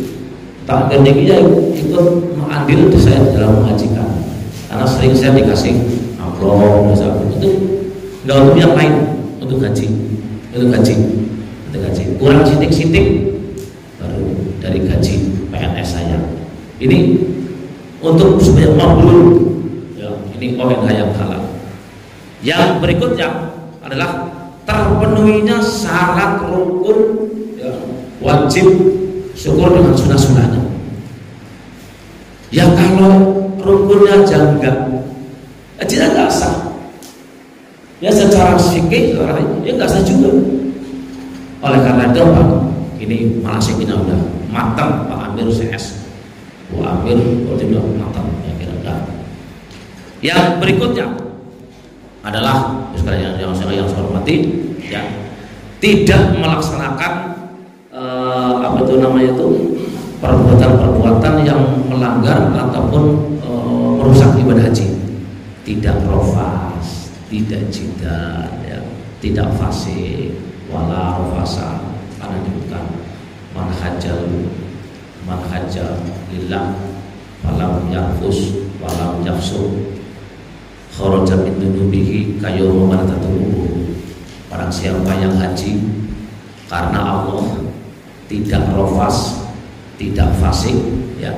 tak ngerti ya ikut mengambil saya dalam mengajikan, karena sering saya dikasih amplop misalnya itu nggak untuk yang lain, untuk gaji kurang sitik baru dari gaji PNS saya ini untuk supaya mabrur ya, ini ONH yang halal. Yang berikutnya adalah terpenuhinya syarat rukun ya, wajib syukur dengan sunah-sunahnya. Ya kalau rukunnya janggal, tidak nggak sah. Ya secara fikih ya nggak sah juga. Oleh karena itu Pak, ini manasiknya udah matang Pak Amir CS, Bu Amir tidak matang ya kira-kira. Yang berikutnya adalah sekalian yang saya hormati ya, tidak melaksanakan apa itu namanya itu perbuatan-perbuatan yang melanggar ataupun merusak ibadah haji. Tidak rofas, tidak jidat, ya, tidak fasik, wala rofasa. Karena disebutkan man hajjal lillah falam yafus walam yafsu kharaja min dunubihi kayyuma maratatuhu. Barang siapa yang haji karena Allah, tidak rofas, tidak fasik, ya,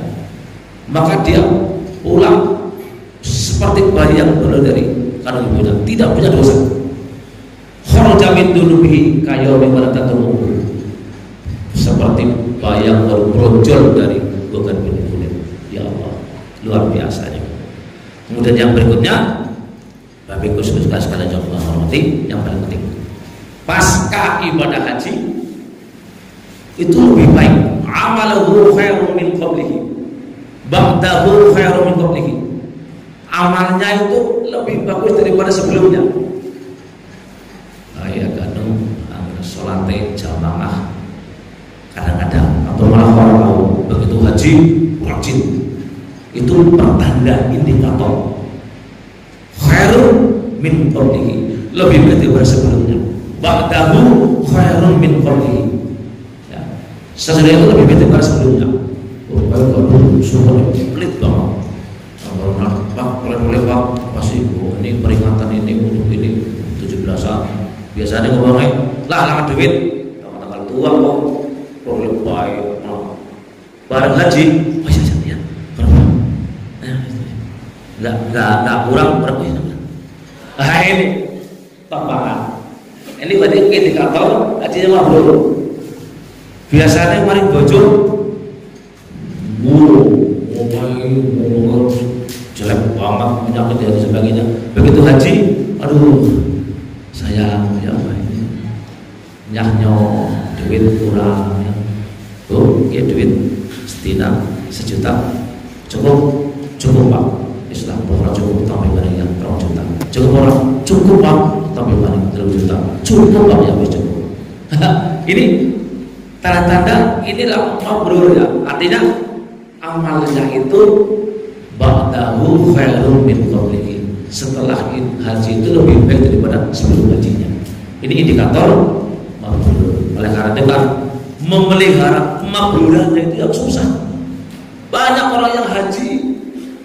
maka dia pulang seperti bayi yang keluar dari kandung ibunya, tidak punya dosa. Kharaja min dunubihi kayyuma maratatuhu, seperti bayi yang baru brojol dari bukan kulit. Ya Allah, luar biasa ini. Kemudian yang berikutnya, Bapak Ibu sekalian yang hormati, yang paling penting, pasca ibadah haji itu lebih baik. Amaluhu khairun min qablihi, ba'dahu khairun min qablihi. Amalnya itu lebih bagus daripada sebelumnya. Kayak kadang sholatnya jamaah kadang-kadang, atau malah orang tahu begitu haji rajin, itu pertanda indikator khairun min qablihi, lebih baik daripada sebelumnya. Ba'dahu khairun min qablihi, ya, sesudah itu lebih baik daripada sebelumnya. Oh, kalau semua pelit banget, kalau Pak boleh Pak pasti ini peringatan ini untuk ini 17-an, biasanya ngomongnya lah lama duit tanggal tua kok boleh baik, bareng haji masih ya, nggak kurang berapa ya? Nah ini tambahan. Ini berarti indikator hajinya mabrur. Biasanya kemarin bojo ngomong jelek banget, penyakit dan sebagainya. Begitu haji, aduh sayang ya ini nyahnya duit kurang ya. Oh ya duit setina 1 juta cukup Pak. Islam orang cukup tambah barang yang berapa juta. Cukup Pak tambah barang 3 juta. Cukup Pak ya wis cukup. Ini tanda-tanda inilah mabrur ya. Artinya amalnya itu ba'dahu khairun min qablihi. Setelah haji itu lebih baik daripada sebelum hajinya. Ini indikator mabrur. Oleh karena itu kan memelihara mabrurannya itu yang susah. Banyak orang yang haji,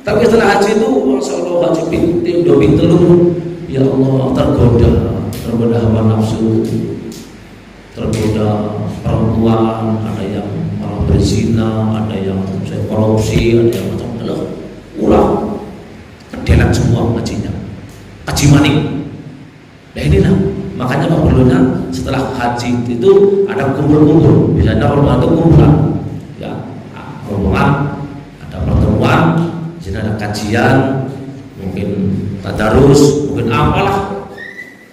tapi setelah haji itu masya Allah haji pinting, dobi telur, ya Allah tergoda hawa nafsu, tergoda perempuan, ada yang malah berzina, ada yang korupsi, ada yang macam-macam, ulah kedelat semua hajinya, haji maning. Nah inilah makanya perlunya setelah haji itu ada kumpul-kumpul, biasanya orang itu kumpulan, ya, rombongan, ada pertemuan, di sini ada kajian, mungkin tadarus, mungkin apalah,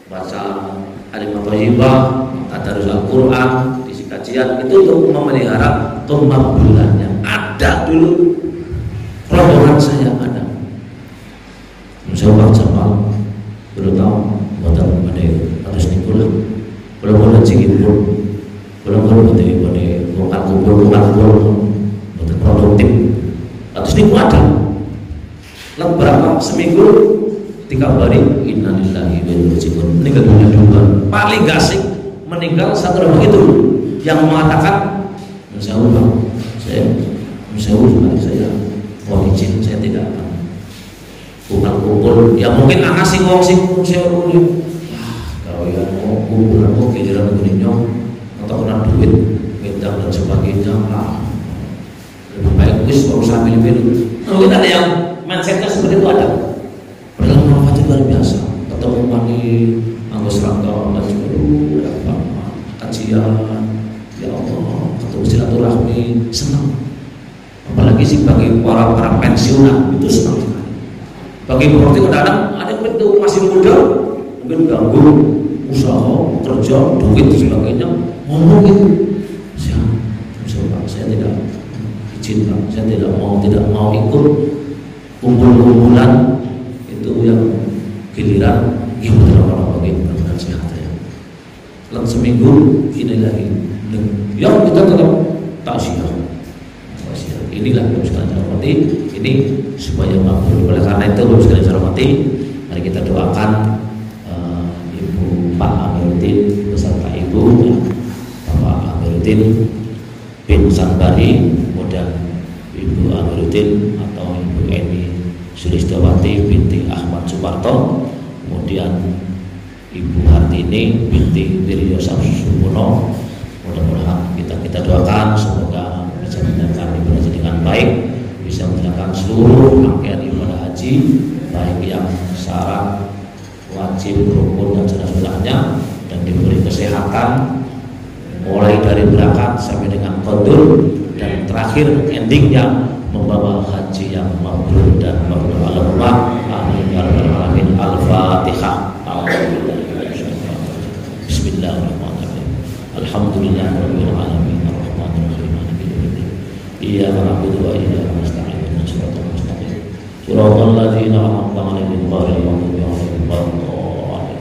baca kalimat thayyibah, tadarus Al-Quran, isi kajian itu untuk memelihara tumbang bulannya. Ada dulu rombongan saya ada, Musyawarah Jamal, belum tahu buatan pada harus nikulah, belum cingipur, belum pada bukan kumpul buatan produktif. Terus niku ada berapa seminggu 3 hari innalillahi wa inna ilaihi raji'un meninggal dunia duluan. Paling gak asik meninggal satu orang itu yang mengatakan Musyawarah saya mau izin, saya tidak akan bukan kumpul. Ya mungkin anak sing wong sing Musyawarah kalau yang mau kumpul aku kejaran begini atau kena duit wedang dan sebagainya lah, lebih baik wis urusan pilih-pilih. Mungkin ada yang mindsetnya seperti itu ada. Padahal manfaatnya luar biasa. Ketemu pagi, anggota serangga dan juga kajian, ya Allah, ketemu silaturahmi, senang. Apalagi sih bagi para pensiunan itu senang sekali. Bagi seperti kadang-kadang ada yang itu masih muda, mungkin ganggu usaha, kerja, duit dan sebagainya, ngomong gitu. Saya tidak izin Pak, saya tidak mau ikut kumpul-kumpulan itu yang giliran gimana kalau bagaimana sehat ya. Selang seminggu ini lagi, yang kita tetap tak siap. inilah Bapak sekalian saya hormati, ini supaya makbul. Oleh karena itu Bapak sekalian saya hormati, mari kita doakan Ibu Pak Amiruddin beserta Ibu Bapak Amiruddin bin Sanbari, kemudian Ibu Amiruddin atau Ibu Eni Sulistawati binti Ahmad Suparto, kemudian Ibu Hartini binti Wiryo Samsumono. Mudah-mudahan kita doakan semoga bisa menjalankan ibadah haji dengan baik, bisa menjalankan seluruh rangkaian ibadah haji, baik yang syarat, wajib, rukun dan sunah-sunahnya, dan diberi kesehatan mulai dari berangkat sampai dengan qadur, dan terakhir endingnya membawa haji yang mabrur dan mabrur. Allahumma amin ya rabbal alamin. Al-Fatihah. Bismillahirrahmanirrahim. Alhamdulillahirabbil alamin. Arrahmanir rahim. Maliki yaumiddin. Iyyaka na'budu wa iyyaka nasta'in. Ihdinas siratal mustaqim. Shiratal ladzina an'amta 'alaihim ghairil maghdubi 'alaihim waladdallin.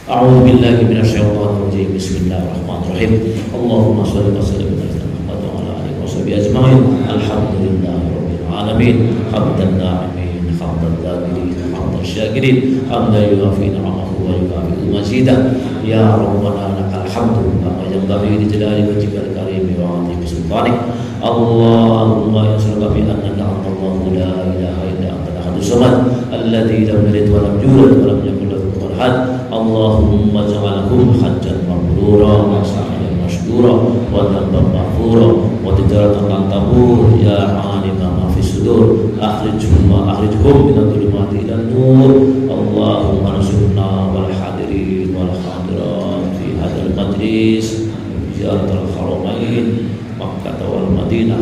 A'udzu billahi minasy syaithanir rajim. Bismillahirrahmanirrahim. Allahumma shalli wa sallim ala Muhammad wa ala alihi washabihi ajma'in. Alhamdulillahirabbil alamin. Hamdan na'imin, hamdan dzakirin, hamdan syakirin, hamdan yuwafi ni'amahu wa yukafi'u mazidah. Ya Rabbana lakal hamdu kama yanbaghi li jalali wajhikal karim wa 'azimi sultanik. Allahumma yas'aluka bi annaka antallahu la ilaha illa anta al-ahadus samad alladzi lam yalid wa lam yulad wa lam yakul lahu kufuwan ahad. Allahumma ij'alhum hajjan mabrura wa sa'yan mashkura wa dhanban maghfura wa tijaratan lan tabur. Ya 'alima ma fi sudur akhrijhum min adh-dhulumati ila nur. Allahumma ansurna wal hadirin wal hadirat fi hadzal majlis ziyaratul haramain Makkah wal Madinah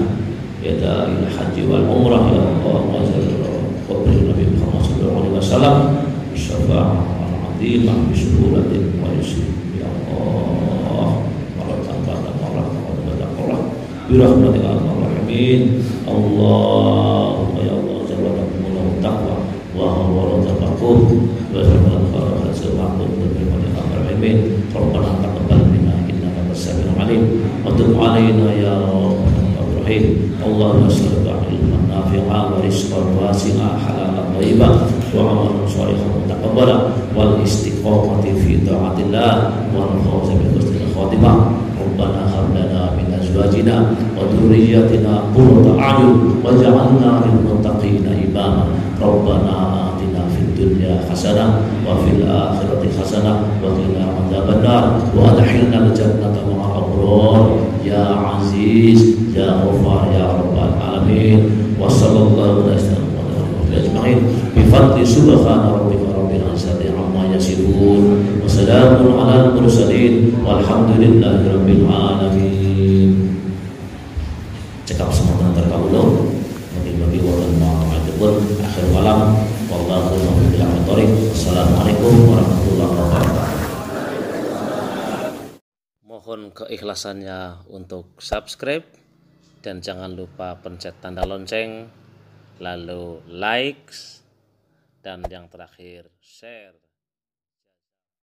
ya da'il haji wal umrah. Ya Allah wa sallallahu Nabi Muhammad sallallahu alaihi wasallam syafa'ah al-'azimah bi syuhuratin wa yusri. Ya Allah maratan ba'da maratan bi rahmatika ya rahimin. Allahumma ya Allah jazakumullahu taqwa wa hawala taqakum wa sallallahu alaihi wasallam bi rahimin. Rabbana taqabbal minna innaka as-sami'ul 'alim wa tub 'alaina ya rabbal rahim. Allahumma salli ilman nafi'an wa rizqan wasi'an halalan thayyiban wa 'amalan shalihan mutaqabbalan wal istiqamati fi ta'atillah wa al-fawz bi husnil khatimah. Rabbana hab lana min azwajina wa dhurriyyatina qurrata a'yun waj'alna lil muttaqina imama. Rabbana atina fid dunya hasanah wa fil akhirati hasanah wa qina adzabannar wa adkhilna al-jannata ma'al abrar ya aziz ya ghafar ya rabbal alamin. Wa sallallahu alaihi wasallam ajma'in bi fadli subhana rabbika rabbil izzati amma yasifun wa salamun alal mursalin walhamdulillahi rabbil alamin. Cekap semoga terkabul bagi wonten ma'ajibun akhir malam. Wallahu a'lam bishawab. Assalamualaikum warahmatullahi wabarakatuh. Mohon keikhlasannya untuk subscribe dan jangan lupa pencet tanda lonceng, lalu likes, dan yang terakhir share.